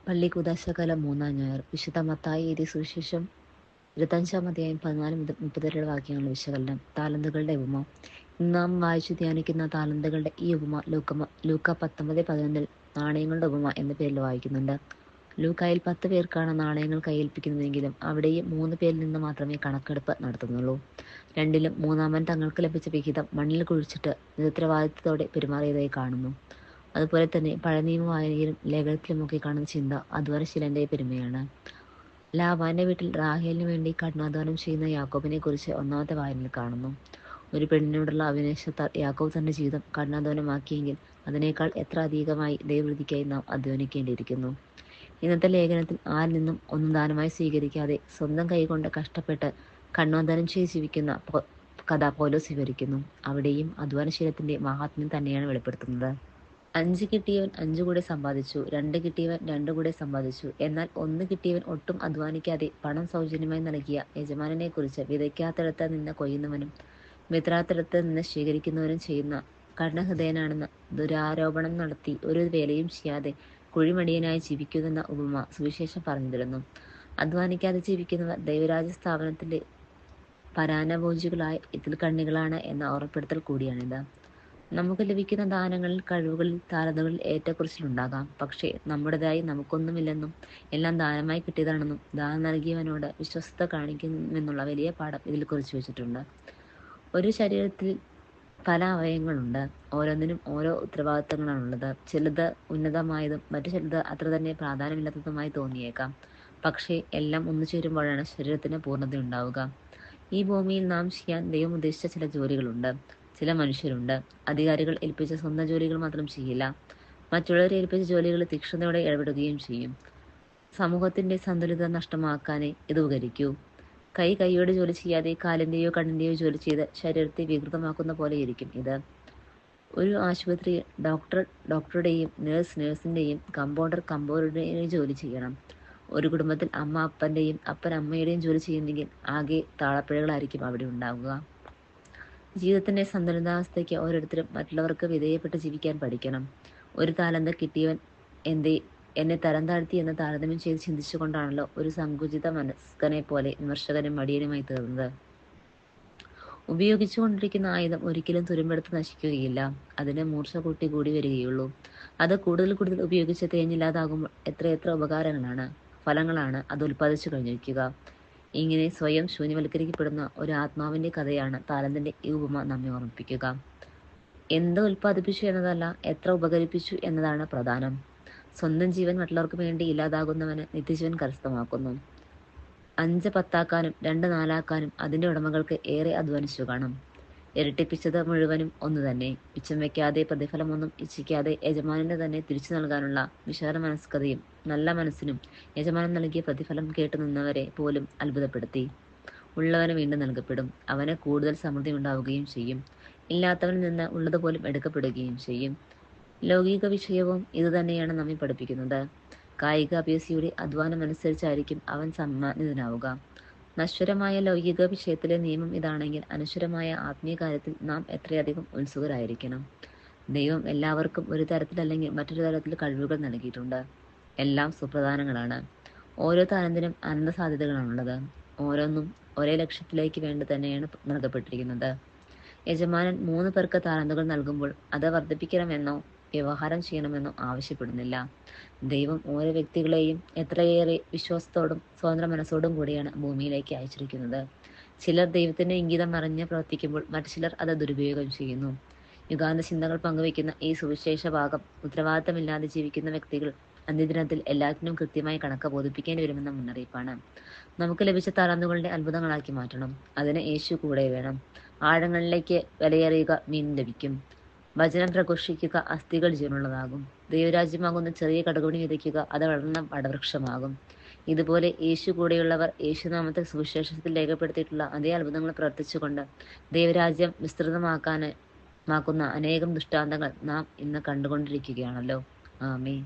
പള്ളി കൂദാശകാലം 3-ാം ഞായർ. വിശുദ്ധ മത്തായി എഴുതിയ സുവിശേഷം 25-ാം അധ്യായം 14 മുതൽ 30 വരെയുള്ള വാക്യങ്ങളുടെ വിശകലനം. താലന്തുകളുടെ ഉപമ. ഇന്ന് നാം വായിച്ചു ധ്യാനിക്കുന്ന താലന്തുകളുടെ ഈ ഉപമ ലൂക്ക 19:11 നാണയങ്ങളുടെ ഉപമ എന്ന പേരിൽ വായിക്കുന്നുണ്ട്. ലൂക്കായിൽ 10 പേർക്കാണ് നാണയങ്ങൾ കയ്യേൽപ്പിക്കുന്നതെങ്കിലും അവിടെയും 3 പേരിൽ നിന്ന് മാത്രമേ കണക്കെടുപ്പ് നടത്തുന്നുള്ളൂ. രണ്ടിലും മൂന്നാമൻ തങ്ങൾക്ക് ലഭിച്ച വിഹിതം മണ്ണിൽ കുഴിച്ചിട്ട് നിരുത്തരവാദിത്തത്തോടെ പെരുമാറിയതായി കാണുന്നു. അതുപോലെ തന്നെ പഴയ നിയമ വായനയിലും ലേഖനത്തിലുമൊക്കെ കാണുന്ന ചിന്ത അധ്വാനശീലന്റെ പെരുമയാണ്. ലാബാന്റെ വീട്ടിൽ റാഹേലിനു വേണ്ടി കഠിനാധ്വാനം ചെയ്യുന്ന യാക്കോബിനെ കുറിച്ച് ഒന്നാമത്തെ വായനയിൽ കാണുന്നു. ഒരു പെണ്ണിനോടുള്ള അഭിനിവേശത്താൽ യാക്കോബ് തന്റെ ജീവിതം കഠിനാധ്വാനമാക്കിയെങ്കിൽ അതിനേക്കാൾ എത്ര അധികമായി ദൈവവൃത്തിക്കായി നാം അധ്വാനിക്കേണ്ടിയിരിക്കുന്നു. ഇന്നത്തെ ലേഖനത്തിൽ ആരിൽ നിന്നും ഒന്നും ദാനമായി സ്വീകരിക്കാതെ സ്വന്തം കൈകൊണ്ട് കഷ്ടപ്പെട്ട് കഠിനാധ്വാനം ചെയ്ത് ജീവിക്കുന്ന കഥ പൗലോസ് വിവരിക്കുന്നു. അവിടെയും അധ്വാനശീലത്തിന്റെ മഹാത്മ്യം തന്നെയാണ് വെളിപ്പെടുത്തുന്നത്. 5 കിട്ടിയവൻ 5 കൂടെ സമ്പാദിച്ചു, 2 കിട്ടിയവൻ 2 കൂടെ സമ്പാദിച്ചു. എന്നാൽ 1 കിട്ടിയവൻ ഒട്ടും അധ്വാനിക്കാതെ പണം സൗജന്യമായി നൽകിയ യജമാനനെ കുറിച്ച് വിതയ്ക്കാത്തിടത്ത് നിന്ന് കൊയ്യുന്നവനും വിതറാത്തിടത്ത് നിന്ന് സ്വീകരിക്കുന്നവനും ചെയ്യുന്ന കഠിനഹൃദയനാണെന്ന് ദുരാരോപണം നടത്തി ഒരു വേലയും ചെയ്യാതെ കുഴിമടിയനായി ജീവിക്കുന്നെന്ന ഉപമ സുവിശേഷം പറഞ്ഞു തരുന്നു. അധ്വാനിക്കാതെ ജീവിക്കുന്നവർ ദൈവരാജ്യ സ്ഥാപനത്തിന്റെ പരാന്നഭോജികളായ ഇതിൽ കണ്ണികളാണ് എന്ന ഓർമ്മപ്പെടുത്തൽ കൂടിയാണിത്. നമുക്ക് ലഭിക്കുന്ന ദാനങ്ങളിൽ, കഴിവുകളിൽ, താലന്തുകളിൽ ഏറ്റക്കുറച്ചിലുണ്ടാകാം. പക്ഷേ നമ്മുടേതായി നമുക്കൊന്നുമില്ലെന്നും എല്ലാം ദാനമായി കിട്ടിയതാണെന്നും ദാനം നൽകിയവനോട് വിശ്വസ്തത കാണിക്കുമെന്നുള്ള വലിയ പാഠം ഇതിൽ കുറിച്ചു വെച്ചിട്ടുണ്ട്. ഒരു ശരീരത്തിൽ പല അവയവങ്ങളുണ്ട്. ഓരോന്നിനും ഓരോ ഉത്തരവാദിത്തങ്ങളാണുള്ളത്. ചിലത് ഉന്നതമായതും മറ്റു ചിലത് അത്ര തന്നെ പ്രാധാന്യമില്ലാത്തതുമായി തോന്നിയേക്കാം. പക്ഷേ എല്ലാം ഒന്നു ചേരുമ്പോഴാണ് ശരീരത്തിന് പൂർണ്ണതയുണ്ടാവുക. ഈ ഭൂമിയിൽ നാം ചെയ്യാൻ ദൈവം ഉദ്ദേശിച്ച ചില ജോലികളുണ്ട്. ചില മനുഷ്യരുണ്ട്. അധികാരികൾ ഏൽപ്പിച്ച സ്വന്തം ജോലികൾ മാത്രം ചെയ്യില്ല, മറ്റുള്ളവരെ ഏൽപ്പിച്ച ജോലികളിൽ തീക്ഷ്ണതയോടെ ഇടപെടുകയും ചെയ്യും. സമൂഹത്തിന്റെ സന്തുലിതത നഷ്ടമാക്കാനേ ഇത് ഉപകരിക്കൂ. കൈയോട് ജോലി ചെയ്യാതെ കാലിന്റെയോ കണ്ണിന്റെയോ ജോലി ചെയ്ത് ശരീരത്തെ വികൃതമാക്കുന്ന പോലെയിരിക്കും ഇത്. ഒരു ആശുപത്രി ഡോക്ടറുടെയും നേഴ്സിന്റെയും കമ്പൗണ്ടറുടെയും ജോലി ചെയ്യണം. ഒരു കുടുംബത്തിൽ അമ്മ അപ്പന്റെയും അപ്പൻ അമ്മയുടെയും ജോലി ചെയ്യുന്നെങ്കിൽ ആകെ താളപ്പിഴകളായിരിക്കും അവിടെ ഉണ്ടാവുക. ജീവിതത്തിന്റെ സന്തുലിതാവസ്ഥയ്ക്ക് ഓരോരുത്തരും മറ്റുള്ളവർക്ക് വിധേയപ്പെട്ട് ജീവിക്കാൻ പഠിക്കണം. ഒരു താലന്ത് കിട്ടിയവൻ എന്നെ തരം താഴ്ത്തി എന്ന് താരതമ്യം ചെയ്ത് ചിന്തിച്ചുകൊണ്ടാണല്ലോ ഒരു സങ്കുചിത മനസ്കനെ പോലെ വിമർശകനും മടിയനുമായി തീർന്നത്. ഉപയോഗിച്ചുകൊണ്ടിരിക്കുന്ന ആയുധം ഒരിക്കലും തുരുമ്പെടുത്ത് നശിക്കുകയില്ല. അതിന് മൂർച്ച കൂടി വരികയുള്ളൂ. അത് കൂടുതൽ ഉപയോഗിച്ച് തേഞ്ഞില്ലാതാകുമ്പോൾ എത്രയെത്ര ഫലങ്ങളാണ് അത് ഉൽപ്പാദിച്ചു കഴിഞ്ഞിരിക്കുക. ഇങ്ങനെ സ്വയം ശൂന്യവൽക്കരിക്കപ്പെടുന്ന ഒരു ആത്മാവിന്റെ കഥയാണ് താലന്തിന്റെ ഈ ഉപമ നമ്മെ ഓർമ്മിപ്പിക്കുക. എന്ത് ഉൽപ്പാദിപ്പിച്ചു എന്നതല്ല, എത്ര ഉപകരിപ്പിച്ചു എന്നതാണ് പ്രധാനം. സ്വന്തം ജീവൻ മറ്റുള്ളവർക്ക് വേണ്ടി ഇല്ലാതാകുന്നവന് നിത്യജീവൻ കരസ്ഥമാക്കുന്നു. 5 10ആക്കാനും 2 4ആക്കാനും അതിന്റെ ഉടമകൾക്ക് ഏറെ അധ്വാനിച്ചു കാണും. ഇരട്ടിപ്പിച്ചത് മുഴുവനും ഒന്നു തന്നെ. മിച്ചം വയ്ക്കാതെ, പ്രതിഫലമൊന്നും ഇച്ഛിക്കാതെ യജമാനന് തന്നെ തിരിച്ചു നൽകാനുള്ള വിശാല മനസ്കതയും നല്ല മനസ്സിനും യജമാനൻ നൽകിയ പ്രതിഫലം കേട്ടു നിന്നവരെ പോലും അത്ഭുതപ്പെടുത്തി. ഉള്ളവന് വീണ്ടും നൽകപ്പെടും. അവന് കൂടുതൽ സമൃദ്ധി ഉണ്ടാവുകയും ചെയ്യും. ഇല്ലാത്തവനിൽ നിന്ന് ഉള്ളതുപോലും എടുക്കപ്പെടുകയും ചെയ്യും. ലൗകിക വിഷയവും ഇതുതന്നെയാണ് നമ്മെ പഠിപ്പിക്കുന്നത്. കായിക അഭ്യാസിയുടെ അധ്വാനമനുസരിച്ചായിരിക്കും അവൻ സമ്മാനിതനാവുക. നശ്വരമായ ലൗകിക വിഷയത്തിലെ നിയമം ഇതാണെങ്കിൽ അനശ്വരമായ ആത്മീയ കാര്യത്തിൽ നാം എത്രയധികം ഉത്സുകരായിരിക്കണം. ദൈവം എല്ലാവർക്കും ഒരു തരത്തിലല്ലെങ്കിൽ മറ്റൊരു തരത്തിൽ കഴിവുകൾ നൽകിയിട്ടുണ്ട്. എല്ലാം സുപ്രധാനങ്ങളാണ്. ഓരോ താലന്തിനും അനന്ത സാധ്യതകളാണുള്ളത്. ഓരോന്നും ഒരേ ലക്ഷ്യത്തിലേക്ക് വേണ്ടി തന്നെയാണ് നൽകപ്പെട്ടിരിക്കുന്നത്. യജമാനൻ 3 പേർക്ക് താലന്തുകൾ നൽകുമ്പോൾ അത് വർദ്ധിപ്പിക്കണമെന്നോ വ്യവഹാരം ചെയ്യണമെന്നോ ആവശ്യപ്പെടുന്നില്ല. ദൈവം ഓരോ വ്യക്തികളെയും എത്രയേറെ വിശ്വാസത്തോടും സ്വതന്ത്ര മനസ്സോടും കൂടിയാണ് ഭൂമിയിലേക്ക് അയച്ചിരിക്കുന്നത്. ചിലർ ദൈവത്തിന്റെ ഇംഗിതം അറിഞ്ഞ് പ്രവർത്തിക്കുമ്പോൾ മറ്റു ചിലർ അത് ദുരുപയോഗം ചെയ്യുന്നു. യുഗാന്ത ചിന്തകൾ പങ്കുവയ്ക്കുന്ന ഈ സുവിശേഷ ഭാഗം ഉത്തരവാദിത്തമില്ലാതെ ജീവിക്കുന്ന വ്യക്തികൾ അന്ത്യദിനത്തിൽ എല്ലാറ്റിനും കൃത്യമായി കണക്ക് ബോധിപ്പിക്കേണ്ടി വരുമെന്ന മുന്നറിയിപ്പാണ്. നമുക്ക് ലഭിച്ച താലന്തുകളുടെ അത്ഭുതങ്ങളാക്കി മാറ്റണം. അതിന് യേശു കൂടെ വേണം. ആഴങ്ങളിലേക്ക് വിലയേറിയുക മീൻ ലഭിക്കും. വചനം പ്രഘോഷിക്കുക, അസ്ഥികൾ ജീവനുള്ളതാകും. ദൈവരാജ്യമാകുന്ന ചെറിയ കടുകുമണി വിതയ്ക്കുക, അത് വളർന്ന വടവൃക്ഷമാകും. ഇതുപോലെ യേശു കൂടെയുള്ളവർ യേശുനാമത്തിൽ സുവിശേഷത്തിൽ രേഖപ്പെടുത്തിയിട്ടുള്ള അതേ അത്ഭുതങ്ങൾ പ്രവർത്തിച്ചുകൊണ്ട് ദൈവരാജ്യം വിസ്തൃതമാക്കുന്ന അനേകം ദൃഷ്ടാന്തങ്ങൾ നാം ഇന്ന് കണ്ടുകൊണ്ടിരിക്കുകയാണല്ലോ. ആമേൻ.